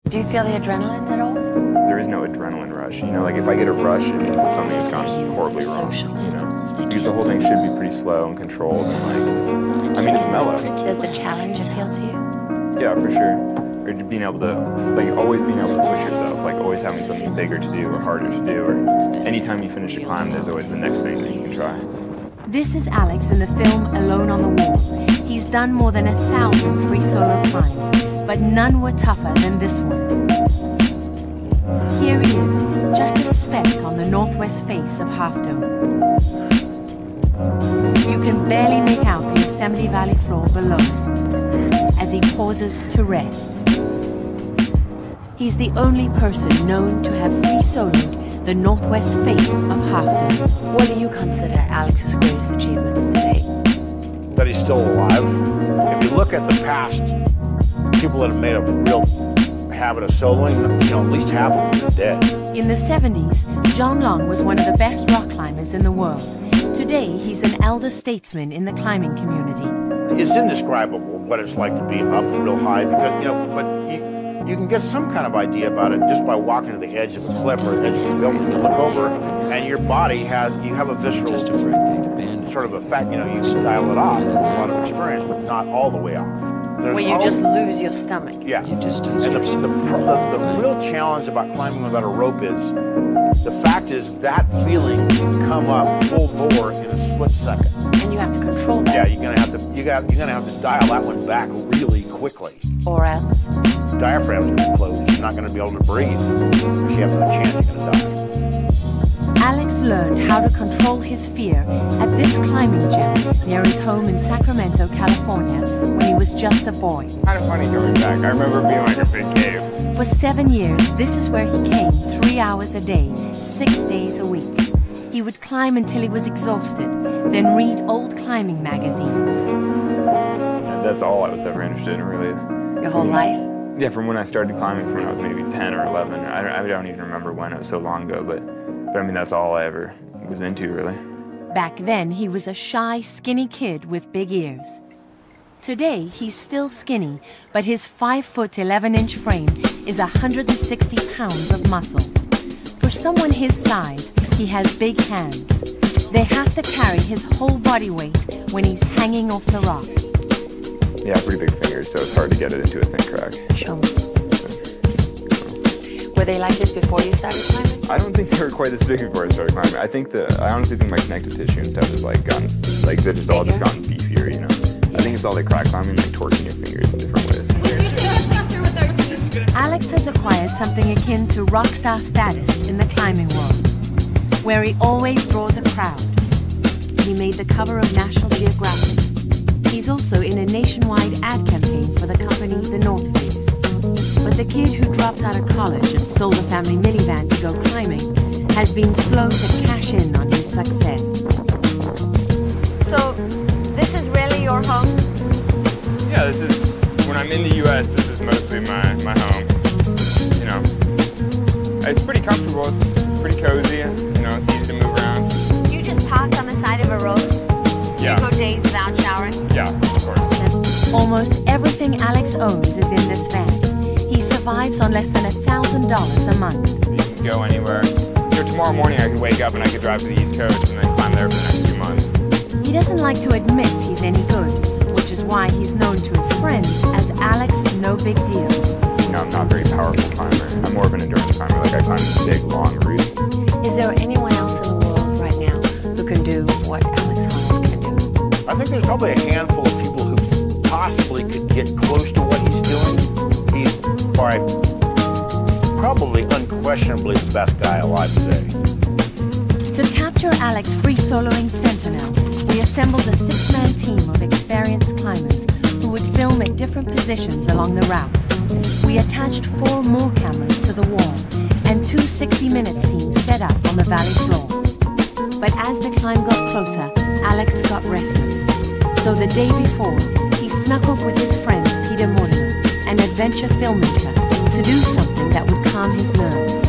Do you feel the adrenaline at all? There is no adrenaline rush. You know, like if I get a rush, it means that something has gone horribly wrong. You know, because the whole thing should be pretty slow and controlled, and like, I mean, it's mellow. Does the challenge appeal to you? Yeah, for sure. Or being able to, like, always being able to push yourself, like always having something bigger to do or harder to do, or anytime you finish a climb, there's always the next thing that you can try. This is Alex in the film Alone on the Wall. He's done more than 1,000 free solo climbs, but none were tougher than this one. Here he is, just a speck on the northwest face of Half Dome. You can barely make out the Yosemite Valley floor below him as he pauses to rest. He's the only person known to have free soloed the northwest face of Half Dome. What do you consider Alex's greatest achievements to date? That he's still alive. If you look at the past, people that have made a real habit of soloing, you know, at least half of them are dead. In the 70s, John Long was one of the best rock climbers in the world. Today, he's an elder statesman in the climbing community. It's indescribable what it's like to be up real high, because, you know, but you can get some kind of idea about it just by walking to the edge of a cliff or the edge of a building. You look over, and your body you have a visceral sort of effect. You know, you can dial it off with a lot of experience, but not all the way off. Where you just lose your stomach. Yeah. And the real challenge about climbing without a rope is, the fact is that feeling can come up full bore in a split second. And you have to control that. Yeah, you're gonna have to dial that one back really quickly. Or else Diaphragm's gonna be closed. You're not gonna be able to breathe. You have no chance you're gonna die. Alex learned how to control his fear at this climbing gym near his home in Sacramento, California, when he was just a boy. Kind of funny going back. I remember being like a big cave. For 7 years, this is where he came 3 hours a day, 6 days a week. He would climb until he was exhausted, then read old climbing magazines. And that's all I was ever interested in, really. your whole life? Yeah, from when I started climbing, from when I was maybe 10 or 11. I don't even remember when, it was so long ago, but I mean, that's all I ever was into, really. Back then, he was a shy, skinny kid with big ears. Today, he's still skinny, but his 5'11" frame is 160 pounds of muscle. For someone his size, he has big hands. They have to carry his whole body weight when he's hanging off the rock. Yeah, pretty big fingers, so it's hard to get it into a thin crack. Show me. Were they like this before you started climbing? I don't think they were quite this big before I started climbing. I honestly think my connective tissue and stuff has like gotten, like they've just all just gotten beefier, you know. I think it's all like crack climbing, like torquing your fingers in different ways. Alex has acquired something akin to rock star status in the climbing world, where he always draws a crowd. He made the cover of National Geographic. He's also in a nationwide ad campaign for the company The North Face. But the kid who dropped out of college and stole the family minivan to go climbing has been slow to cash in on his success. So, this is really your home? Yeah, this is, when I'm in the U.S., this is mostly my home. You know, it's pretty comfortable, it's pretty cozy, you know, it's easy to move around. You just park on the side of a road? Yeah. You go days without showering? Yeah, of course. Almost everything Alex owns is in this van. He survives on less than $1,000 a month. You can go anywhere. Here tomorrow morning I could wake up and I could drive to the East Coast and then climb there for the next 2 months. He doesn't like to admit he's any good, which is why he's known to his friends as Alex No Big Deal. You know, I'm not a very powerful climber. I'm more of an endurance climber. Like I climb these big, long routes. Is there anyone else in the world right now who can do what Alex Honnold can do? I think there's probably a handful of people who possibly could get close to what he's doing. He's probably unquestionably the best guy alive today. To capture Alex free soloing Sentinel, we assembled a 6-man team of experienced climbers who would film at different positions along the route. We attached 4 more cameras to the wall and 2 60 Minutes teams set up on the valley floor. But as the climb got closer, Alex got restless. So the day before, he snuck off with his friend Peter Mortimer, an adventure filmmaker, to do something that would calm his nerves.